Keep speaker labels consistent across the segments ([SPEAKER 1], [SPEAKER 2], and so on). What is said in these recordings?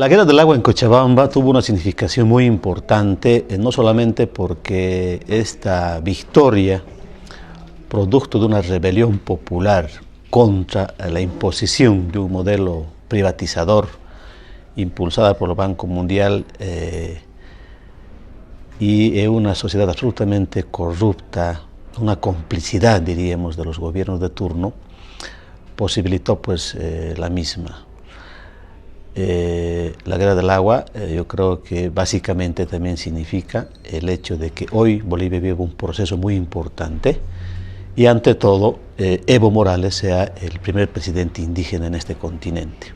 [SPEAKER 1] La guerra del agua en Cochabamba tuvo una significación muy importante, no solamente porque esta victoria, producto de una rebelión popular contra la imposición de un modelo privatizador impulsada por el Banco Mundial y una sociedad absolutamente corrupta, una complicidad, diríamos, de los gobiernos de turno, posibilitó pues la misma. La guerra del agua yo creo que básicamente también significa el hecho de que hoy Bolivia vive un proceso muy importante y ante todo Evo Morales sea el primer presidente indígena en este continente.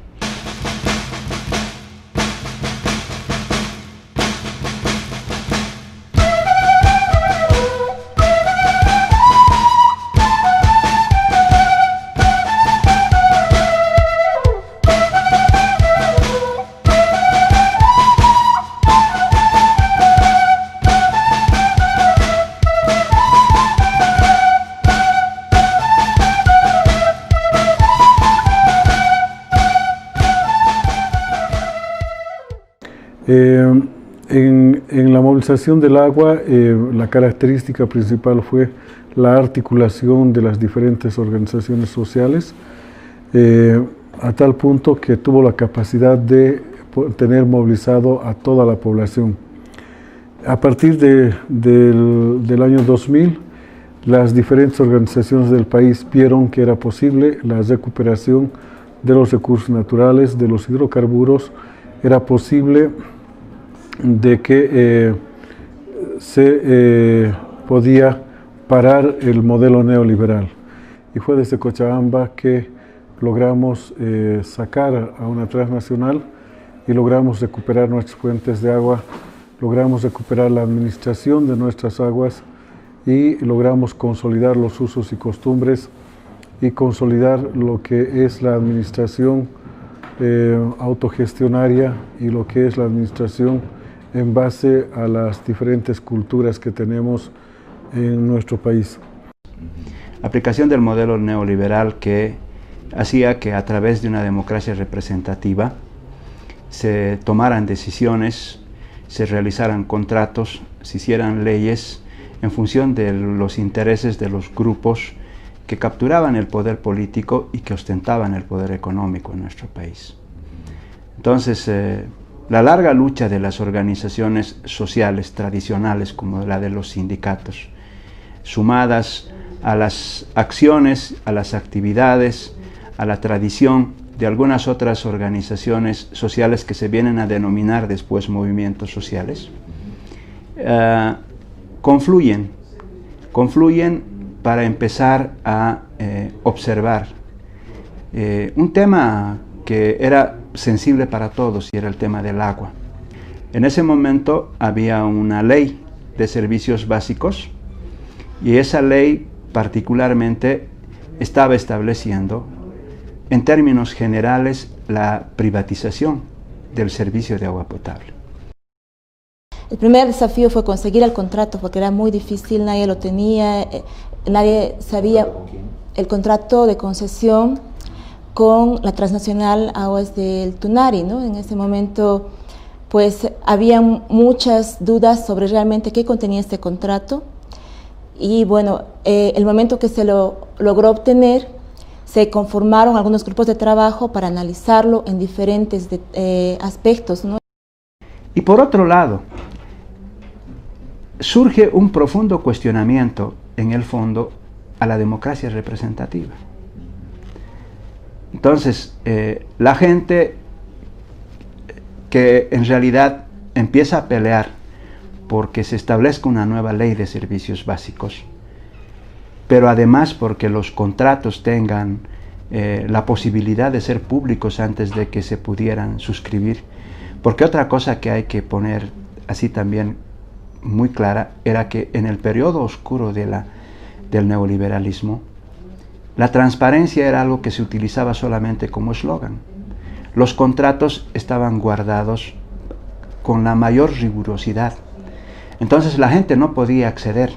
[SPEAKER 2] En la movilización del agua, la característica principal fue la articulación de las diferentes organizaciones sociales, a tal punto que tuvo la capacidad de tener movilizado a toda la población. A partir del año 2000, las diferentes organizaciones del país vieron que era posible la recuperación de los recursos naturales, de los hidrocarburos, era posible de que se podía parar el modelo neoliberal. Y fue desde Cochabamba que logramos sacar a una transnacional y logramos recuperar nuestras fuentes de agua, logramos recuperar la administración de nuestras aguas y logramos consolidar los usos y costumbres y consolidar lo que es la administración autogestionaria y lo que es la administración en base a las diferentes culturas que tenemos en nuestro país.
[SPEAKER 3] Aplicación del modelo neoliberal que hacía que a través de una democracia representativa se tomaran decisiones, se realizaran contratos, se hicieran leyes en función de los intereses de los grupos que capturaban el poder político y que ostentaban el poder económico en nuestro país. Entonces, la larga lucha de las organizaciones sociales tradicionales como la de los sindicatos, sumadas a las acciones, a las actividades, a la tradición de algunas otras organizaciones sociales que se vienen a denominar después movimientos sociales, confluyen para empezar a observar un tema que era sensible para todos y era el tema del agua. En ese momento había una ley de servicios básicos y esa ley particularmente estaba estableciendo en términos generales la privatización del servicio de agua potable.
[SPEAKER 4] El primer desafío fue conseguir el contrato porque era muy difícil, nadie lo tenía, nadie sabía el contrato de concesión con la transnacional Aguas del Tunari, ¿no? En ese momento pues había muchas dudas sobre realmente qué contenía este contrato y bueno, el momento que se lo logró obtener, se conformaron algunos grupos de trabajo para analizarlo en diferentes aspectos, ¿no?
[SPEAKER 3] Y por otro lado, surge un profundo cuestionamiento en el fondo a la democracia representativa. Entonces, la gente que en realidad empieza a pelear porque se establezca una nueva ley de servicios básicos, pero además porque los contratos tengan la posibilidad de ser públicos antes de que se pudieran suscribir, porque otra cosa que hay que poner así también muy clara era que en el periodo oscuro del neoliberalismo, la transparencia era algo que se utilizaba solamente como eslogan. Los contratos estaban guardados con la mayor rigurosidad. Entonces la gente no podía acceder.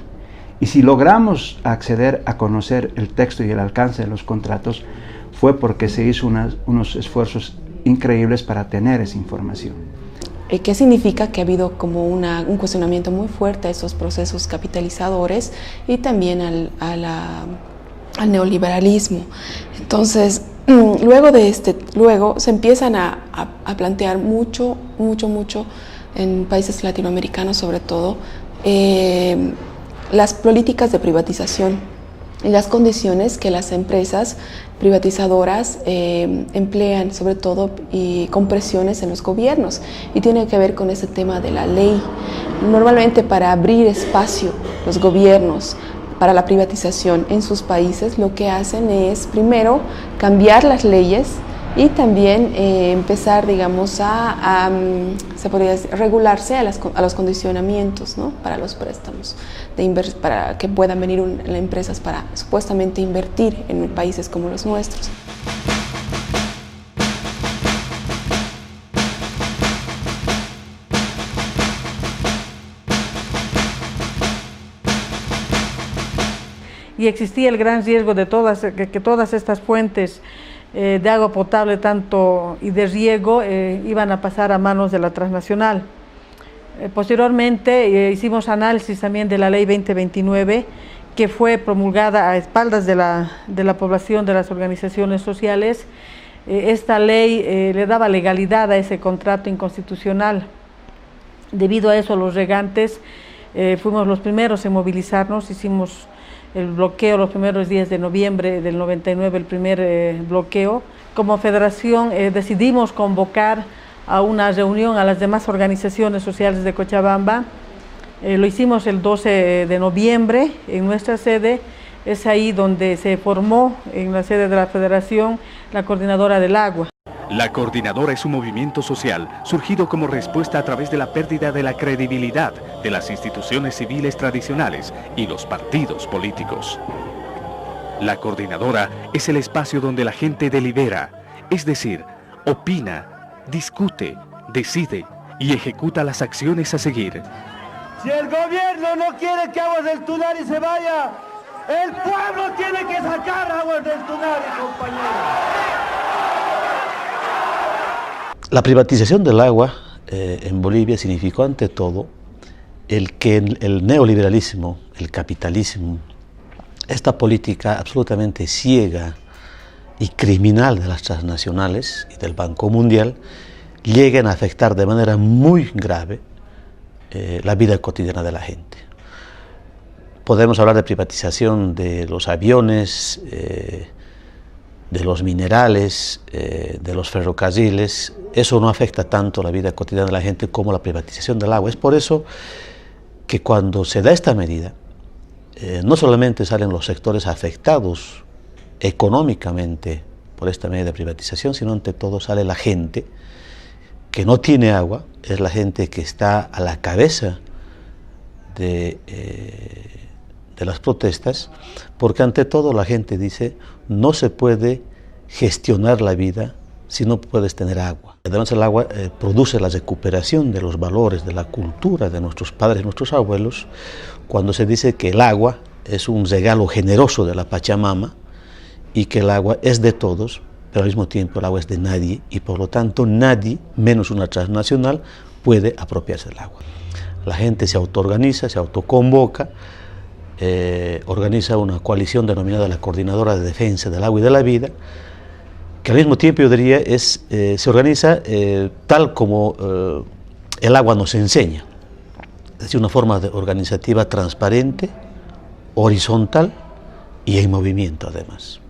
[SPEAKER 3] Y si logramos acceder a conocer el texto y el alcance de los contratos, fue porque se hizo unos esfuerzos increíbles para tener esa información.
[SPEAKER 5] ¿Qué significa? Que ha habido como un cuestionamiento muy fuerte a esos procesos capitalizadores y también al neoliberalismo. Entonces, luego se empiezan a plantear mucho en países latinoamericanos sobre todo, las políticas de privatización y las condiciones que las empresas privatizadoras emplean, sobre todo y con presiones en los gobiernos, y tiene que ver con ese tema de la ley. Normalmente, para abrir espacio los gobiernos para la privatización en sus países, lo que hacen es primero cambiar las leyes y también empezar, digamos, se podría decir, regularse a los condicionamientos, ¿no?, para los préstamos, para que puedan venir las empresas para supuestamente invertir en países como los nuestros.
[SPEAKER 6] Y existía el gran riesgo de que todas estas fuentes de agua potable y de riego iban a pasar a manos de la transnacional. Posteriormente hicimos análisis también de la ley 2029, que fue promulgada a espaldas de la población, de las organizaciones sociales. Esta ley le daba legalidad a ese contrato inconstitucional. Debido a eso, los regantes fuimos los primeros en movilizarnos. Hicimos el bloqueo los primeros días de noviembre del 99, el primer bloqueo. Como federación decidimos convocar a una reunión a las demás organizaciones sociales de Cochabamba. Lo hicimos el 12 de noviembre en nuestra sede. Es ahí donde se formó, en la sede de la federación, la Coordinadora del Agua.
[SPEAKER 7] La Coordinadora es un movimiento social surgido como respuesta a través de la pérdida de la credibilidad de las instituciones civiles tradicionales y los partidos políticos. La Coordinadora es el espacio donde la gente delibera, es decir, opina, discute, decide y ejecuta las acciones a seguir.
[SPEAKER 8] Si el gobierno no quiere que Aguas del Tunari se vaya, el pueblo tiene que sacar Aguas del Tunari, compañeros.
[SPEAKER 1] La privatización del agua en Bolivia significó ante todo que el neoliberalismo, el capitalismo, esta política absolutamente ciega y criminal de las transnacionales y del Banco Mundial lleguen a afectar de manera muy grave la vida cotidiana de la gente. Podemos hablar de privatización de los aviones, de los minerales, de los ferrocarriles. Eso no afecta tanto la vida cotidiana de la gente como la privatización del agua. Es por eso que cuando se da esta medida, no solamente salen los sectores afectados económicamente por esta medida de privatización, sino ante todo sale la gente que no tiene agua, es la gente que está a la cabeza de las protestas, porque ante todo la gente dice: no se puede gestionar la vida si no puedes tener agua. Además, el agua produce la recuperación de los valores, de la cultura de nuestros padres y nuestros abuelos, cuando se dice que el agua es un regalo generoso de la Pachamama y que el agua es de todos, pero al mismo tiempo el agua es de nadie y por lo tanto nadie, menos una transnacional, puede apropiarse del agua. La gente se autoorganiza, se autoconvoca, organiza una coalición denominada la Coordinadora de Defensa del Agua y de la Vida, que al mismo tiempo yo diría se organiza tal como el agua nos enseña, es decir, una forma organizativa transparente, horizontal y en movimiento además.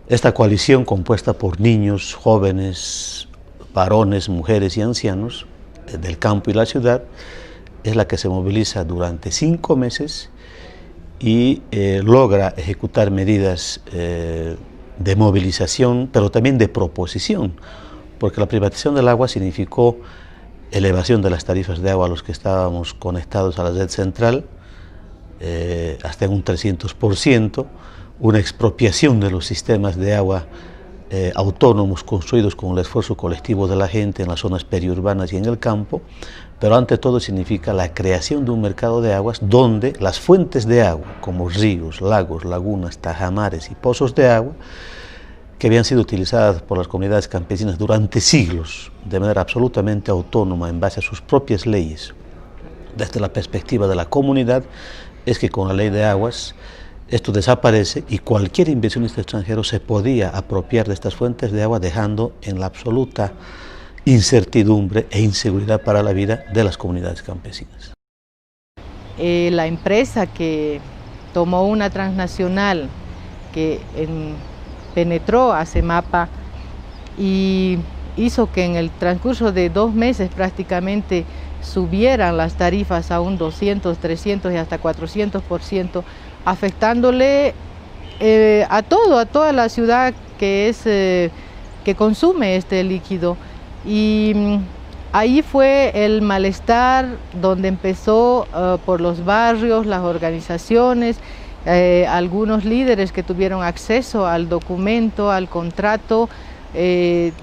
[SPEAKER 1] Esta coalición, compuesta por niños, jóvenes, varones, mujeres y ancianos del campo y la ciudad, es la que se moviliza durante 5 meses y logra ejecutar medidas de movilización, pero también de proposición, porque la privatización del agua significó elevación de las tarifas de agua a los que estábamos conectados a la red central, hasta en un 300%, una expropiación de los sistemas de agua autónomos construidos con el esfuerzo colectivo de la gente en las zonas periurbanas y en el campo, pero ante todo significa la creación de un mercado de aguas donde las fuentes de agua, como ríos, lagos, lagunas, tajamares y pozos de agua, que habían sido utilizadas por las comunidades campesinas durante siglos, de manera absolutamente autónoma, en base a sus propias leyes, desde la perspectiva de la comunidad, es que con la ley de aguas esto desaparece y cualquier inversionista extranjero se podía apropiar de estas fuentes de agua, dejando en la absoluta incertidumbre e inseguridad para la vida de las comunidades campesinas.
[SPEAKER 9] La empresa que tomó una transnacional que penetró a CEMAPA y hizo que en el transcurso de 2 meses prácticamente subieran las tarifas a un 200, 300 y hasta 400%, afectándole a toda la ciudad que consume este líquido. Y ahí fue el malestar donde empezó por los barrios, las organizaciones, algunos líderes que tuvieron acceso al documento, al contrato,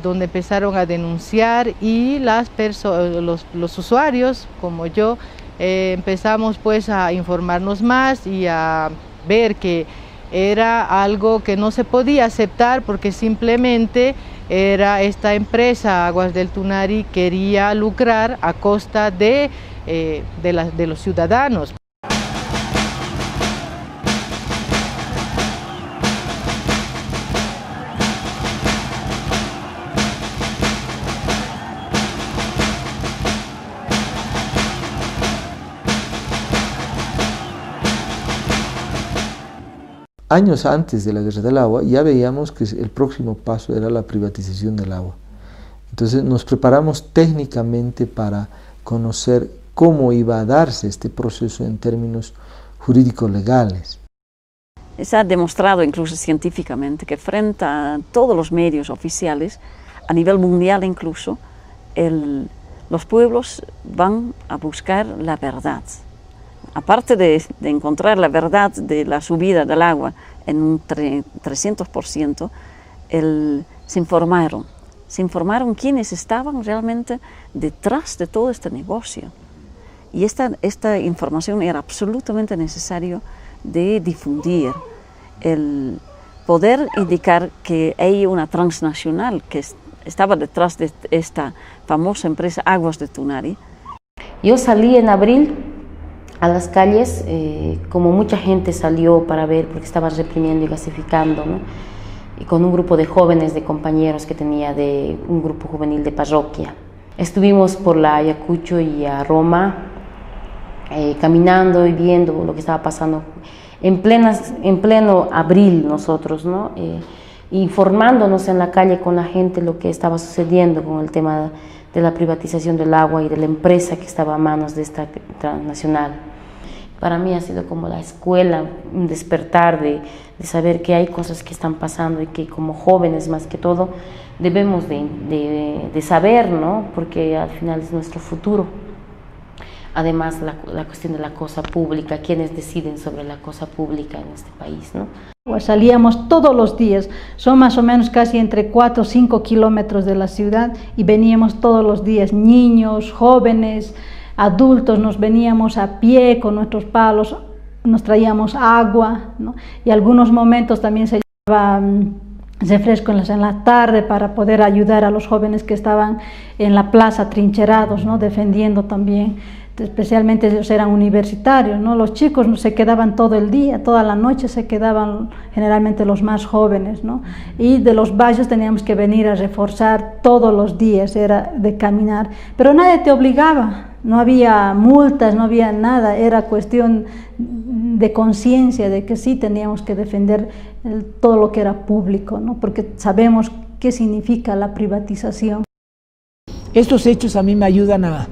[SPEAKER 9] donde empezaron a denunciar, y los usuarios como yo empezamos pues a informarnos más y a ver que era algo que no se podía aceptar, porque simplemente era esta empresa Aguas del Tunari quería lucrar a costa de los ciudadanos.
[SPEAKER 10] Años antes de la guerra del agua ya veíamos que el próximo paso era la privatización del agua. Entonces nos preparamos técnicamente para conocer cómo iba a darse este proceso en términos jurídicos legales.
[SPEAKER 11] Se ha demostrado incluso científicamente que frente a todos los medios oficiales, a nivel mundial incluso, los pueblos van a buscar la verdad. Aparte de encontrar la verdad de la subida del agua en un 300%, se informaron quiénes estaban realmente detrás de todo este negocio. Y esta información era absolutamente necesario de difundir, el poder indicar que hay una transnacional que estaba detrás de esta famosa empresa Aguas del Tunari.
[SPEAKER 12] Yo salí en abril a las calles, como mucha gente salió para ver, porque estaban reprimiendo y gasificando, ¿no? Y con un grupo de jóvenes, de compañeros que tenía de un grupo juvenil de parroquia. Estuvimos por la Ayacucho y a Roma, caminando y viendo lo que estaba pasando en pleno abril nosotros, ¿no? Informándonos en la calle con la gente lo que estaba sucediendo con el tema de la privatización del agua y de la empresa que estaba a manos de esta transnacional. Para mí ha sido como la escuela, un despertar de saber que hay cosas que están pasando y que como jóvenes más que todo debemos de saber, ¿no? Porque al final es nuestro futuro. Además la cuestión de la cosa pública, quienes deciden sobre la cosa pública en este país, ¿no?
[SPEAKER 13] Pues salíamos todos los días, son más o menos casi entre 4 o 5 kilómetros de la ciudad, y veníamos todos los días, niños, jóvenes, adultos, nos veníamos a pie con nuestros palos, nos traíamos agua, ¿no? Y algunos momentos también se llevaba refresco en la tarde para poder ayudar a los jóvenes que estaban en la plaza trincherados, ¿no? Defendiendo también. Especialmente ellos eran universitarios, ¿no? Los chicos se quedaban todo el día, toda la noche se quedaban generalmente los más jóvenes, ¿no? Y de los valles teníamos que venir a reforzar todos los días, era de caminar, pero nadie te obligaba, no había multas, no había nada, era cuestión de conciencia de que sí teníamos que defender todo lo que era público, ¿no? Porque sabemos qué significa la privatización.
[SPEAKER 14] Estos hechos a mí me ayudan a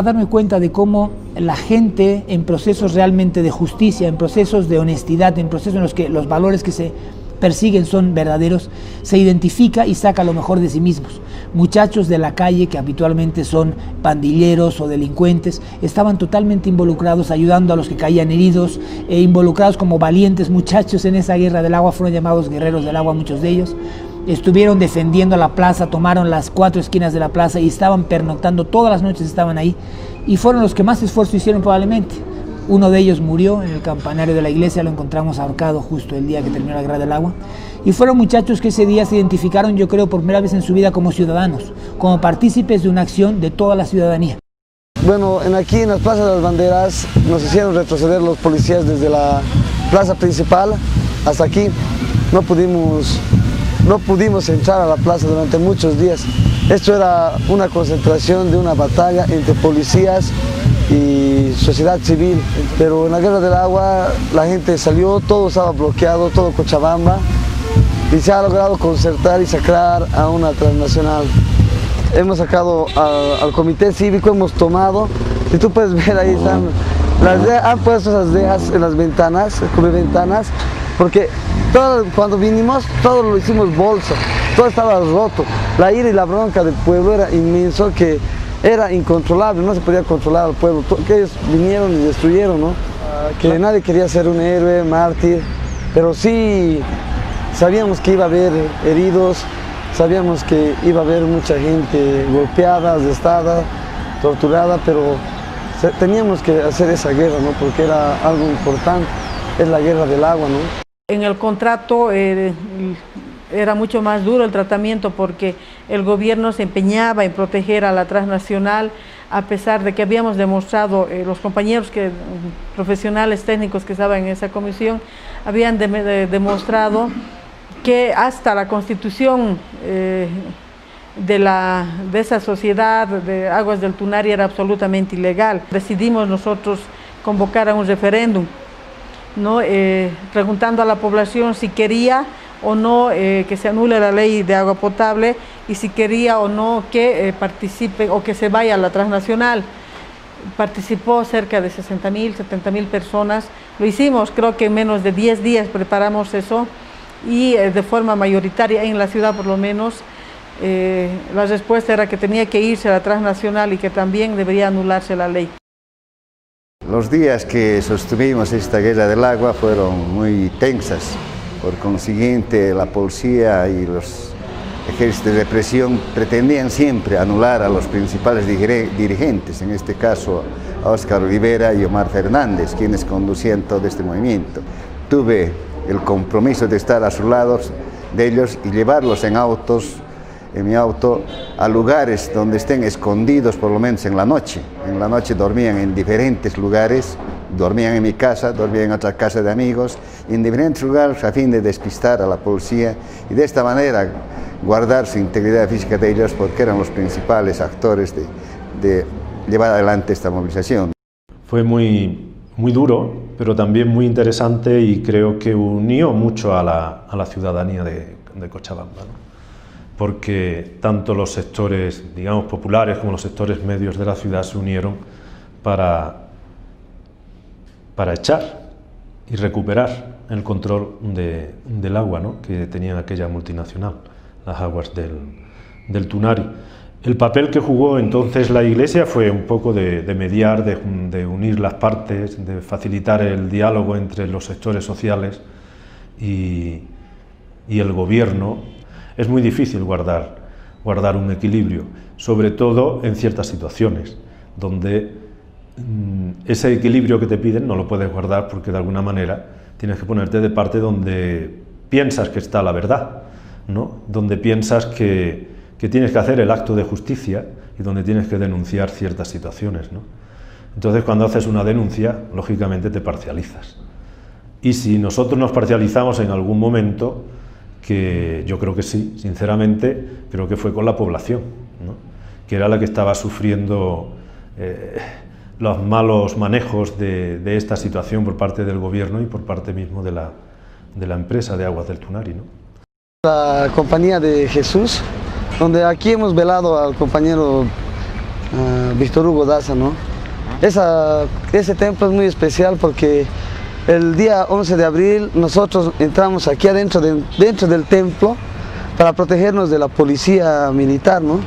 [SPEAKER 14] darme cuenta de cómo la gente en procesos realmente de justicia, en procesos de honestidad, en procesos en los que los valores que se persiguen son verdaderos, se identifica y saca lo mejor de sí mismos. Muchachos de la calle que habitualmente son pandilleros o delincuentes estaban totalmente involucrados, ayudando a los que caían heridos, involucrados como valientes muchachos en esa guerra del agua, fueron llamados guerreros del agua muchos de ellos. Estuvieron defendiendo la plaza, tomaron las 4 esquinas de la plaza y estaban pernoctando, todas las noches estaban ahí, y fueron los que más esfuerzo hicieron probablemente. Uno de ellos murió en el campanario de la iglesia, lo encontramos ahorcado justo el día que terminó la guerra del agua, Y fueron muchachos que ese día se identificaron, yo creo, por primera vez en su vida como ciudadanos, como partícipes de una acción de toda la ciudadanía.
[SPEAKER 15] Bueno, aquí en las plazas de las banderas nos hicieron retroceder los policías desde la plaza principal hasta aquí. No pudimos entrar a la plaza durante muchos días. Esto era una concentración de una batalla entre policías y sociedad civil, pero en la Guerra del Agua la gente salió, todo estaba bloqueado, todo Cochabamba, y se ha logrado concertar y sacar a una transnacional. Hemos sacado al comité cívico, hemos tomado, y tú puedes ver ahí están, han puesto esas rejas en las ventanas, como ventanas, porque cuando vinimos todo lo hicimos bolsa, todo estaba roto, la ira y la bronca del pueblo era inmenso, que era incontrolable, no se podía controlar al pueblo, que ellos vinieron y destruyeron, ¿no? Que nadie quería ser un héroe, mártir, pero sí sabíamos que iba a haber heridos, sabíamos que iba a haber mucha gente golpeada, arrestada, torturada, pero teníamos que hacer esa guerra, ¿no? Porque era algo importante, es la guerra del agua, ¿no?
[SPEAKER 6] En el contrato era mucho más duro el tratamiento porque el gobierno se empeñaba en proteger a la transnacional, a pesar de que habíamos demostrado, los compañeros profesionales técnicos que estaban en esa comisión, habían demostrado que hasta la constitución de esa sociedad de Aguas del Tunari era absolutamente ilegal. Decidimos nosotros convocar a un referéndum, ¿no? Preguntando a la población si quería o no que se anule la ley de agua potable y si quería o no que participe o que se vaya a la transnacional. Participó cerca de 60.000, 70.000 personas. Lo hicimos, creo que en menos de 10 días preparamos eso y de forma mayoritaria en la ciudad por lo menos la respuesta era que tenía que irse a la transnacional y que también debería anularse la ley.
[SPEAKER 16] Los días que sostuvimos esta guerra del agua fueron muy tensas. Por consiguiente, la policía y los ejércitos de represión pretendían siempre anular a los principales dirigentes, en este caso a Óscar Rivera y Omar Fernández, quienes conducían todo este movimiento. Tuve el compromiso de estar a sus lados de ellos y llevarlos en mi auto, a lugares donde estén escondidos por lo menos en la noche. En la noche dormían en diferentes lugares, dormían en mi casa, dormían en otra casa de amigos, en diferentes lugares a fin de despistar a la policía y de esta manera guardar su integridad física de ellos porque eran los principales actores de llevar adelante esta movilización.
[SPEAKER 17] Fue muy duro, pero también muy interesante y creo que unió mucho a la ciudadanía de Cochabamba, ¿no? Porque tanto los sectores, digamos, populares como los sectores medios de la ciudad se unieron para echar y recuperar el control del agua, ¿no? Que tenía aquella multinacional, las aguas del Tunari. El papel que jugó entonces la Iglesia fue un poco de mediar, de unir las partes, de facilitar el diálogo entre los sectores sociales y el gobierno. Es muy difícil guardar un equilibrio, sobre todo en ciertas situaciones, donde ese equilibrio que te piden no lo puedes guardar porque de alguna manera tienes que ponerte de parte donde piensas que está la verdad, ¿no? Donde piensas que tienes que hacer el acto de justicia y donde tienes que denunciar ciertas situaciones, ¿no? Entonces, cuando haces una denuncia, lógicamente te parcializas. Y si nosotros nos parcializamos en algún momento, que yo creo que sí, sinceramente, creo que fue con la población, ¿no? Que era la que estaba sufriendo los malos manejos de esta situación por parte del gobierno y por parte mismo de la empresa de Aguas del Tunari, ¿no?
[SPEAKER 15] La Compañía de Jesús, donde aquí hemos velado al compañero Víctor Hugo Daza, ¿no? Ese templo es muy especial porque el día 11 de abril nosotros entramos aquí adentro dentro del templo para protegernos de la policía militar, ¿no?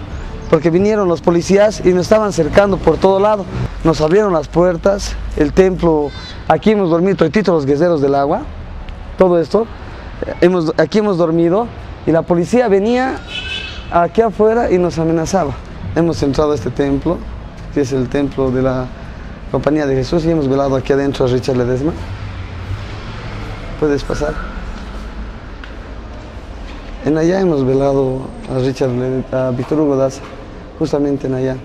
[SPEAKER 15] Porque vinieron los policías y nos estaban cercando por todo lado. Nos abrieron las puertas, el templo, aquí hemos dormido todos los guerreros del agua, todo esto, aquí hemos dormido y la policía venía aquí afuera y nos amenazaba. Hemos entrado a este templo, que es el templo de la Compañía de Jesús, y hemos velado aquí adentro a Richard Ledesma. ¿Puedes pasar? En Nayá hemos velado a Víctor Hugo Daza, justamente en Nayá.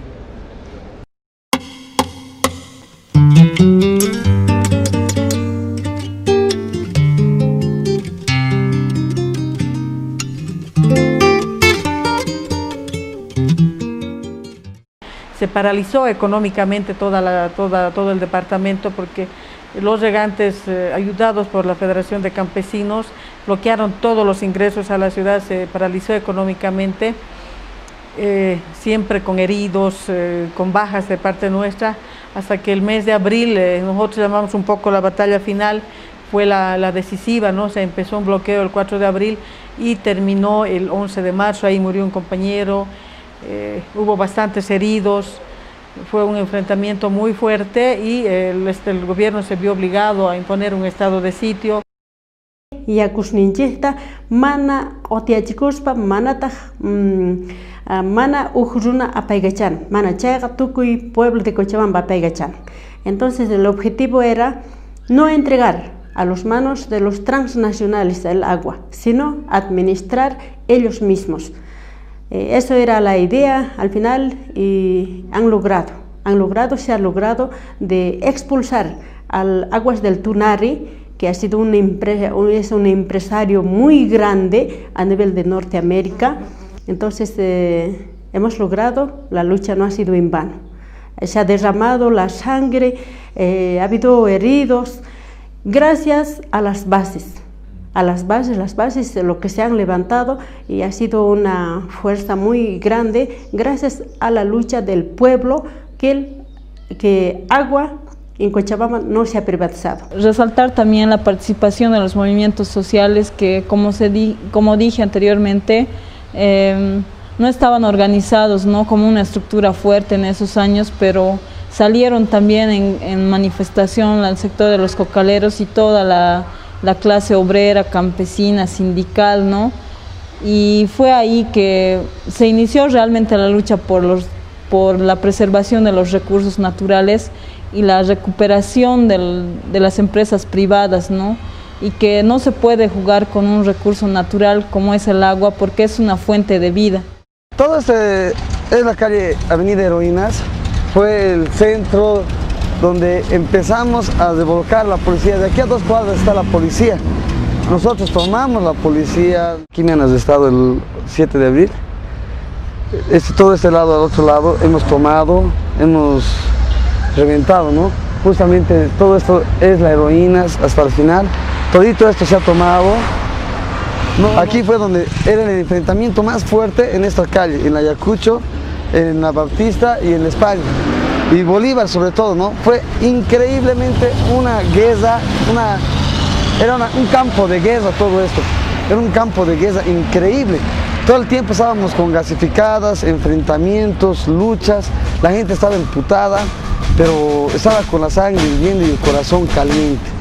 [SPEAKER 6] Se paralizó económicamente todo el departamento porque los regantes, ayudados por la Federación de Campesinos, bloquearon todos los ingresos a la ciudad, se paralizó económicamente, siempre con heridos, con bajas de parte nuestra, hasta que el mes de abril, nosotros llamamos un poco la batalla final, fue la decisiva, ¿no? Se empezó un bloqueo el 4 de abril y terminó el 11 de marzo, ahí murió un compañero, hubo bastantes heridos, fue un enfrentamiento muy fuerte y el gobierno se vio obligado a imponer un estado de sitio.
[SPEAKER 18] Yakusninchikta mana otiachikuspa manata mana ujruna apaygachan, mana chayqa tukuy pueblo de Cochabamba apaygachan. Entonces el objetivo era no entregar a las manos de los transnacionales el agua, sino administrar ellos mismos. Eso era la idea al final y se ha logrado de expulsar al Aguas del Tunari, que ha sido es un empresario muy grande a nivel de Norteamérica. Entonces hemos logrado, la lucha no ha sido en vano. Se ha derramado la sangre, ha habido heridos, gracias a las bases. Las bases lo que se han levantado y ha sido una fuerza muy grande gracias a la lucha del pueblo que agua en Cochabamba no se ha privatizado.
[SPEAKER 19] Resaltar también la participación de los movimientos sociales que, como dije anteriormente, no estaban organizados, ¿no?, como una estructura fuerte en esos años, pero salieron también en manifestación al sector de los cocaleros y toda la clase obrera, campesina, sindical, ¿no? Y fue ahí que se inició realmente la lucha por la preservación de los recursos naturales y la recuperación de las empresas privadas, ¿no? Y que no se puede jugar con un recurso natural como es el agua porque es una fuente de vida.
[SPEAKER 15] Todo este es la calle Avenida Heroínas, fue el centro donde empezamos a desbloquear la policía. De aquí a 2 cuadras está la policía. Nosotros tomamos la policía. Aquí me han arrestado el 7 de abril. Todo este lado al otro lado hemos tomado, hemos reventado, ¿no? Justamente todo esto es la Heroínas hasta el final. Todito esto se ha tomado. Aquí fue donde era el enfrentamiento más fuerte en esta calle, en la Ayacucho, en la Bautista y en la España. Y Bolívar sobre todo, ¿no? Fue increíblemente una guerra, era un campo de guerra todo esto. Era un campo de guerra increíble. Todo el tiempo estábamos con gasificadas, enfrentamientos, luchas. La gente estaba emputada, pero estaba con la sangre hirviendo y el corazón caliente.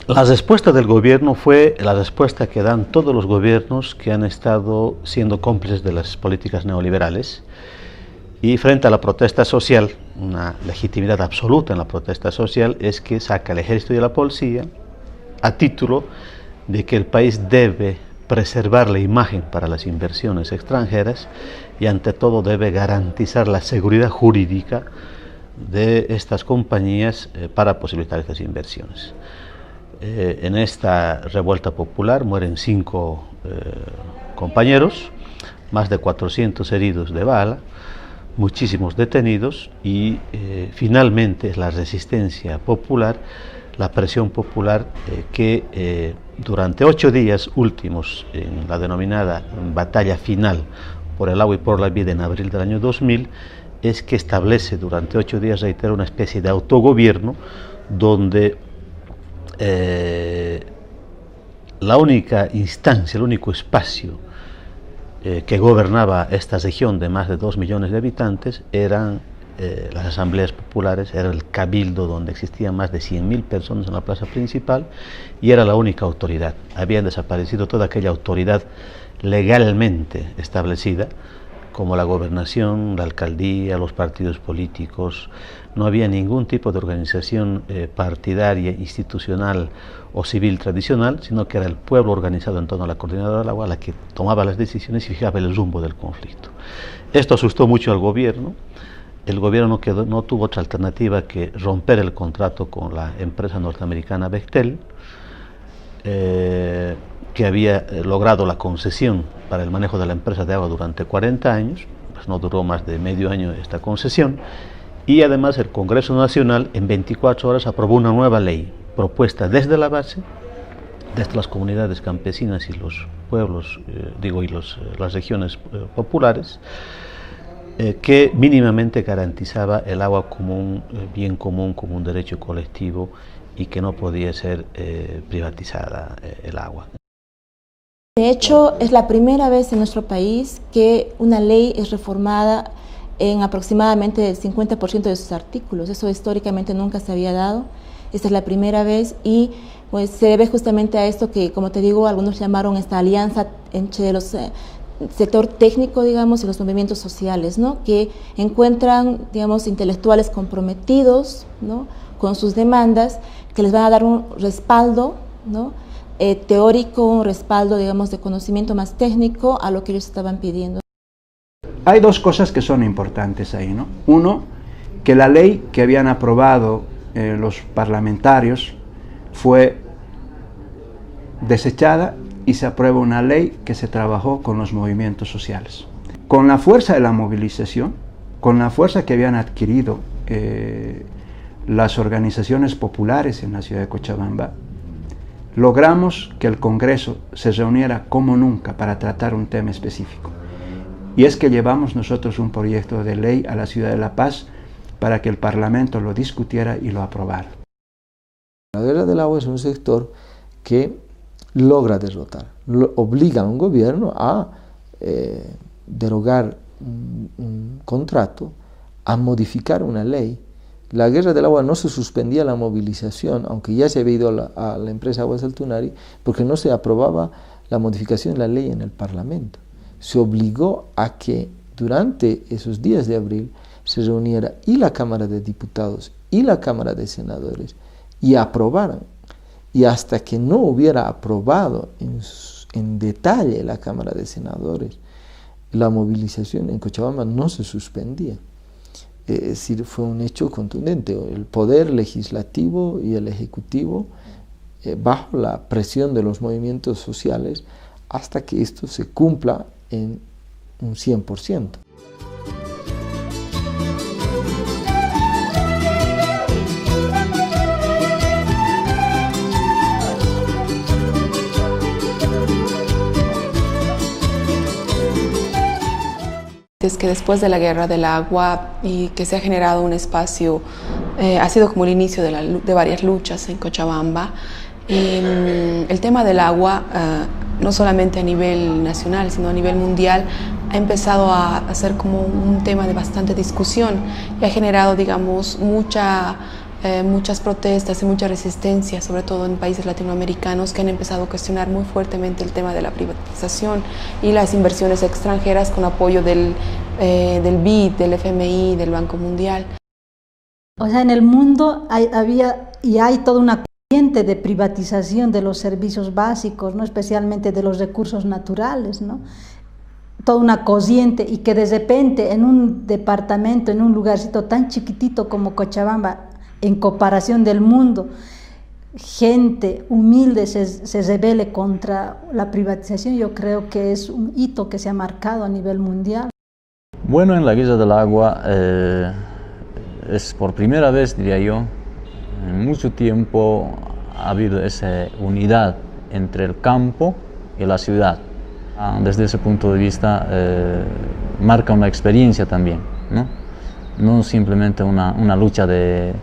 [SPEAKER 1] La respuesta del gobierno fue la respuesta que dan todos los gobiernos que han estado siendo cómplices de las políticas neoliberales, y frente a la protesta social, una legitimidad absoluta en la protesta social es que saca el ejército y la policía a título de que el país debe preservar la imagen para las inversiones extranjeras y ante todo debe garantizar la seguridad jurídica de estas compañías para posibilitar estas inversiones. En esta revuelta popular mueren 5 compañeros, más de 400 heridos de bala, muchísimos detenidos y finalmente es la resistencia popular, la presión popular que durante 8 días últimos en la denominada batalla final por el agua y por la vida en abril del año 2000 es que establece durante 8 días, reitero, una especie de autogobierno donde la única instancia, el único espacio que gobernaba esta región de más de 2 millones de habitantes eran las asambleas populares, era el cabildo donde existían más de 100.000 personas en la plaza principal y era la única autoridad. Habían desaparecido toda aquella autoridad legalmente establecida como la gobernación, la alcaldía, los partidos políticos. No había ningún tipo de organización partidaria, institucional o civil tradicional, sino que era el pueblo organizado en torno a la Coordinadora del Agua la que tomaba las decisiones y fijaba el rumbo del conflicto. Esto asustó mucho al gobierno. El gobierno no tuvo otra alternativa que romper el contrato con la empresa norteamericana Bechtel, que había logrado la concesión para el manejo de la empresa de agua durante 40 años, pues no duró más de medio año esta concesión, y además el Congreso Nacional en 24 horas aprobó una nueva ley propuesta desde la base, desde las comunidades campesinas y los pueblos, las regiones populares, que mínimamente garantizaba el agua como un bien común, como un derecho colectivo y que no podía ser privatizada el agua.
[SPEAKER 4] De hecho, es la primera vez en nuestro país que una ley es reformada en aproximadamente el 50% de sus artículos. Eso históricamente nunca se había dado. Esta es la primera vez y pues se debe justamente a esto que, como te digo, algunos llamaron esta alianza entre los sector técnico, digamos, y los movimientos sociales, ¿no? Que encuentran, digamos, intelectuales comprometidos, ¿no? Con sus demandas, que les van a dar un respaldo, ¿no? Teórico, un respaldo, digamos, de conocimiento más técnico a lo que ellos estaban pidiendo.
[SPEAKER 3] Hay dos cosas que son importantes ahí, ¿no? Uno, que la ley que habían aprobado los parlamentarios fue desechada y se aprueba una ley que se trabajó con los movimientos sociales. Con la fuerza de la movilización, con la fuerza que habían adquirido las organizaciones populares en la ciudad de Cochabamba, logramos que el Congreso se reuniera como nunca para tratar un tema específico. Y es que llevamos nosotros un proyecto de ley a la ciudad de La Paz para que el Parlamento lo discutiera y lo aprobara.
[SPEAKER 10] La guerra del agua es un sector que logra derrotar, obliga a un gobierno a derogar un contrato, a modificar una ley. La guerra del agua no se suspendía la movilización, aunque ya se había ido a la empresa Aguas del Tunari, porque no se aprobaba la modificación de la ley en el Parlamento. Se obligó a que durante esos días de abril se reuniera y la Cámara de Diputados y la Cámara de Senadores y aprobaran. Y hasta que no hubiera aprobado en detalle la Cámara de Senadores, la movilización en Cochabamba no se suspendía. Es decir, fue un hecho contundente. El poder legislativo y el ejecutivo, bajo la presión de los movimientos sociales, hasta que esto se cumpla en un 100%.
[SPEAKER 5] Es que después de la guerra del agua y que se ha generado un espacio, ha sido como el inicio de varias luchas en Cochabamba. El tema del agua, no solamente a nivel nacional, sino a nivel mundial, ha empezado a ser como un tema de bastante discusión y ha generado, digamos, muchas protestas y mucha resistencia, sobre todo en países latinoamericanos que han empezado a cuestionar muy fuertemente el tema de la privatización y las inversiones extranjeras con apoyo del BID, del FMI, del Banco Mundial.
[SPEAKER 13] O sea, en el mundo había y hay toda una corriente de privatización de los servicios básicos, ¿no? Especialmente de los recursos naturales, ¿no? Toda una corriente, y que de repente en un departamento, en un lugarcito tan chiquitito como Cochabamba, en comparación del mundo, gente humilde se rebele contra la privatización, yo creo que es un hito que se ha marcado a nivel mundial.
[SPEAKER 20] Bueno, en la guerra del agua es por primera vez, diría yo, en mucho tiempo ha habido esa unidad entre el campo y la ciudad. Desde ese punto de vista marca una experiencia también, ¿no? No simplemente una lucha de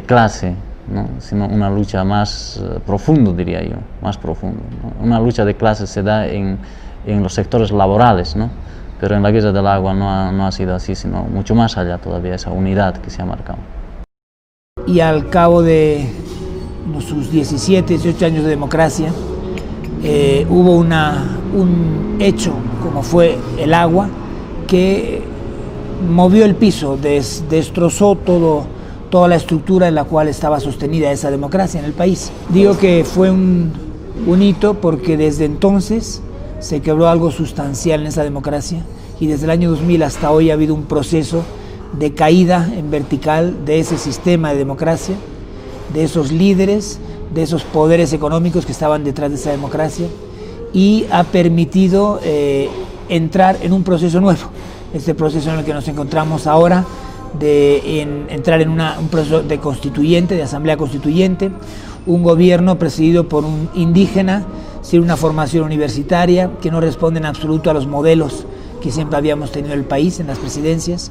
[SPEAKER 20] clase, ¿no? Sino una lucha más profundo, diría yo, más profundo, ¿no? Una lucha de clase se da en los sectores laborales, ¿no? Pero en la guerra del agua no ha sido así, sino mucho más allá todavía, esa unidad que se ha marcado.
[SPEAKER 14] Y al cabo de sus 17, 18 años de democracia, hubo un hecho como fue el agua, que movió el piso, destrozó toda la estructura en la cual estaba sostenida esa democracia en el país. Digo que fue un hito porque desde entonces se quebró algo sustancial en esa democracia y desde el año 2000 hasta hoy ha habido un proceso de caída en vertical de ese sistema de democracia, de esos líderes, de esos poderes económicos que estaban detrás de esa democracia, y ha permitido entrar en un proceso nuevo, este proceso en el que nos encontramos ahora, entrar en un proceso de constituyente, de asamblea constituyente, un gobierno presidido por un indígena, sin una formación universitaria, que no responde en absoluto a los modelos que siempre habíamos tenido en el país, en las presidencias,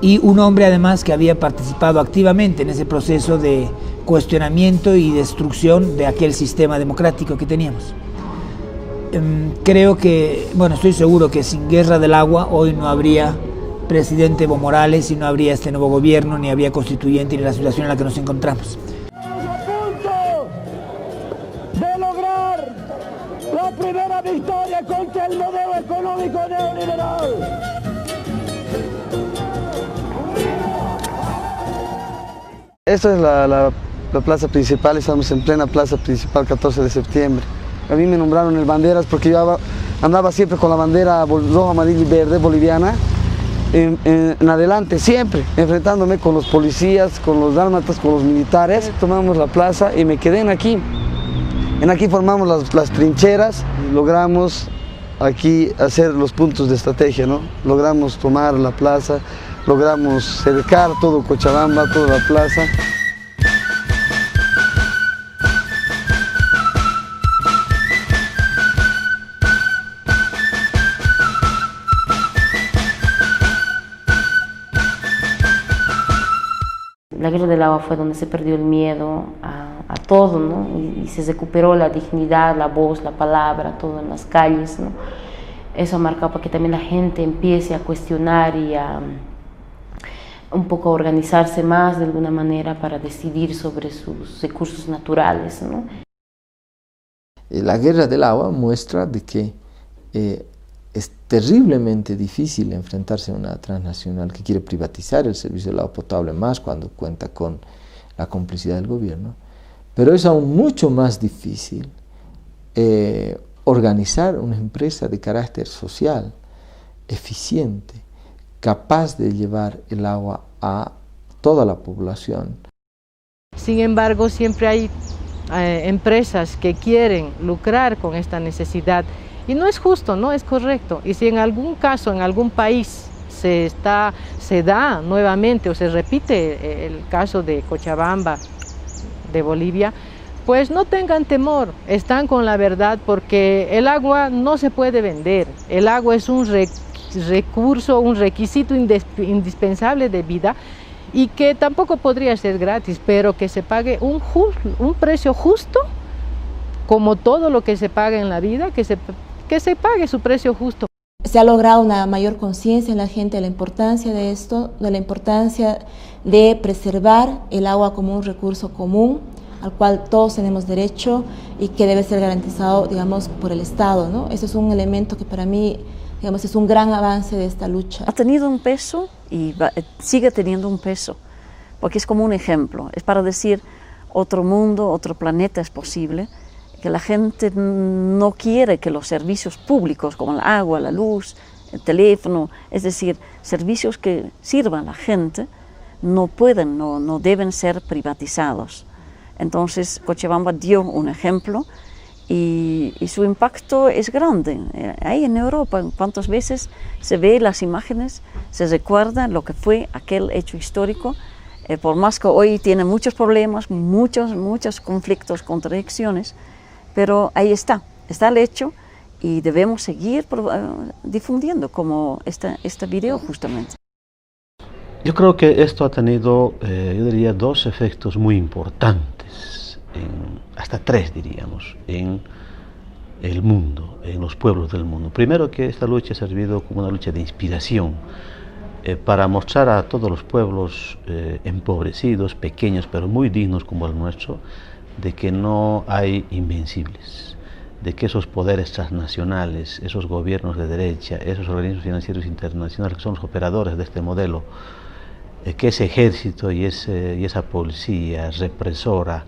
[SPEAKER 14] y un hombre además que había participado activamente en ese proceso de cuestionamiento y destrucción de aquel sistema democrático que teníamos. Creo que, bueno, estoy seguro que sin Guerra del Agua hoy no habría presidente Evo Morales y no habría este nuevo gobierno, ni habría constituyente, ni la situación en la que nos encontramos.
[SPEAKER 8] De lograr la primera victoria contra el modelo económico neoliberal.
[SPEAKER 15] Esta es la plaza principal, estamos en plena plaza principal, 14 de septiembre. A mí me nombraron el banderas porque yo andaba siempre con la bandera roja, amarilla y verde boliviana en adelante, siempre, enfrentándome con los policías, con los dálmatas, con los militares. Tomamos la plaza y me quedé en aquí. En aquí formamos las trincheras y logramos aquí hacer los puntos de estrategia, ¿no? Logramos tomar la plaza, logramos cercar todo Cochabamba, toda la plaza.
[SPEAKER 12] La Guerra del Agua fue donde se perdió el miedo a todo, ¿no? Y se recuperó la dignidad, la voz, la palabra, todo en las calles, ¿no? Eso ha marcado para que también la gente empiece a cuestionar y a un poco organizarse más de alguna manera para decidir sobre sus recursos naturales, ¿no?
[SPEAKER 10] La Guerra del Agua muestra de que es terriblemente difícil enfrentarse a una transnacional que quiere privatizar el servicio del agua potable, más cuando cuenta con la complicidad del gobierno, pero es aún mucho más difícil organizar una empresa de carácter social, eficiente, capaz de llevar el agua a toda la población.
[SPEAKER 9] Sin embargo, siempre hay empresas que quieren lucrar con esta necesidad y no es justo, no es correcto. Y si en algún caso, en algún país se da nuevamente o se repite el caso de Cochabamba, de Bolivia, pues no tengan temor, están con la verdad, porque el agua no se puede vender. El agua es un recurso, un requisito indispensable de vida y que tampoco podría ser gratis, pero que se pague un precio justo, como todo lo que se paga en la vida, que se pague su precio justo.
[SPEAKER 4] Se ha logrado una mayor conciencia en la gente de la importancia de esto, de la importancia de preservar el agua como un recurso común al cual todos tenemos derecho y que debe ser garantizado, digamos, por el Estado, ¿no? Eso es un elemento que para mí, digamos, es un gran avance de esta lucha.
[SPEAKER 11] Ha tenido un peso y sigue teniendo un peso, porque es como un ejemplo, es para decir otro mundo, otro planeta es posible, que la gente no quiere que los servicios públicos como el agua, la luz, el teléfono, es decir, servicios que sirvan a la gente, no deben ser privatizados. Entonces Cochabamba dio un ejemplo y su impacto es grande. Ahí en Europa, cuántas veces se ve las imágenes, se recuerda lo que fue aquel hecho histórico, por más que hoy tiene muchos problemas, muchos conflictos, contradicciones, pero ahí está el hecho y debemos seguir difundiendo como este video justamente.
[SPEAKER 1] Yo creo que esto ha tenido, yo diría, dos efectos muy importantes, hasta tres diríamos, en el mundo, en los pueblos del mundo. Primero, que esta lucha ha servido como una lucha de inspiración para mostrar a todos los pueblos empobrecidos, pequeños, pero muy dignos como el nuestro, de que no hay invencibles, de que esos poderes transnacionales, esos gobiernos de derecha, esos organismos financieros internacionales que son los operadores de este modelo, que ese ejército y esa policía represora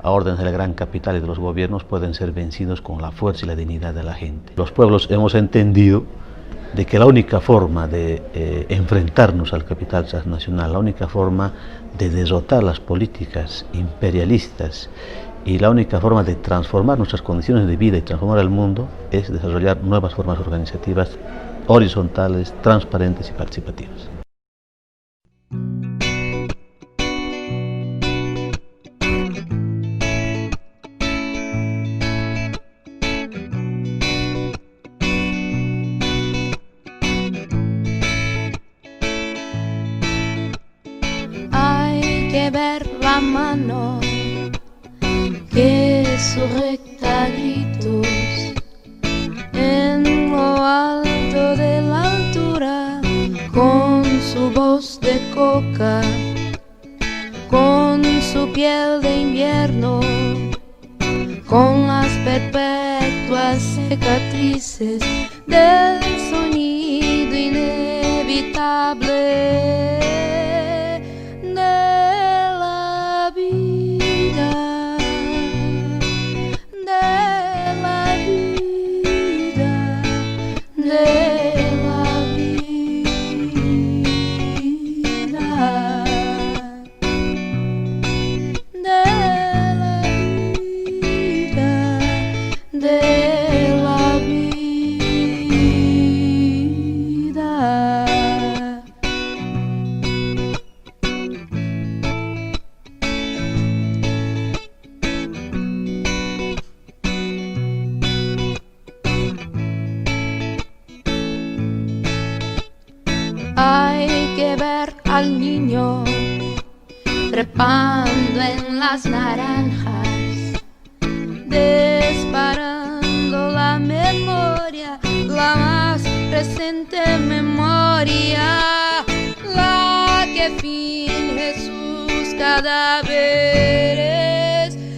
[SPEAKER 1] a órdenes de la gran capital y de los gobiernos pueden ser vencidos con la fuerza y la dignidad de la gente. Los pueblos hemos entendido de que la única forma de enfrentarnos al capital transnacional, la única forma de derrotar las políticas imperialistas y la única forma de transformar nuestras condiciones de vida y transformar el mundo es desarrollar nuevas formas organizativas horizontales, transparentes y participativas.
[SPEAKER 21] Hay que ver la mano que sujeta gritos en lo alto de la altura, con su voz de coca, con su piel de invierno, con las perpetuas cicatrices del sonido inevitable de la vida. Hay que ver al niño trepando en las naranjas, disparando la memoria, la más presente memoria, la que finge sus cadáveres,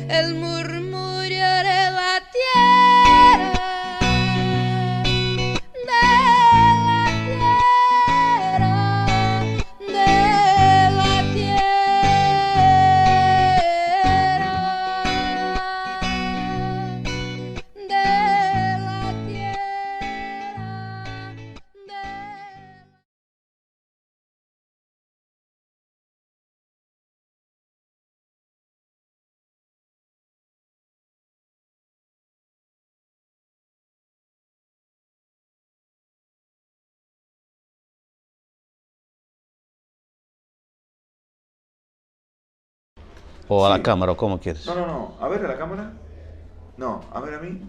[SPEAKER 21] el murmullo de la tierra.
[SPEAKER 1] O a la cámara, o como quieres.
[SPEAKER 22] No. A ver, a la cámara. No, a ver a mí.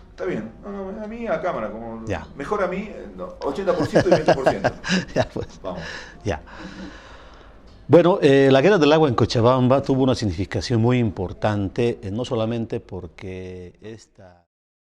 [SPEAKER 22] Está bien. No, a mí a la cámara. Como
[SPEAKER 1] ya.
[SPEAKER 22] Mejor a mí, 80% y 20%.
[SPEAKER 1] Ya, pues.
[SPEAKER 22] Vamos.
[SPEAKER 1] Ya. Bueno, la guerra del agua en Cochabamba tuvo una significación muy importante, no solamente porque esta...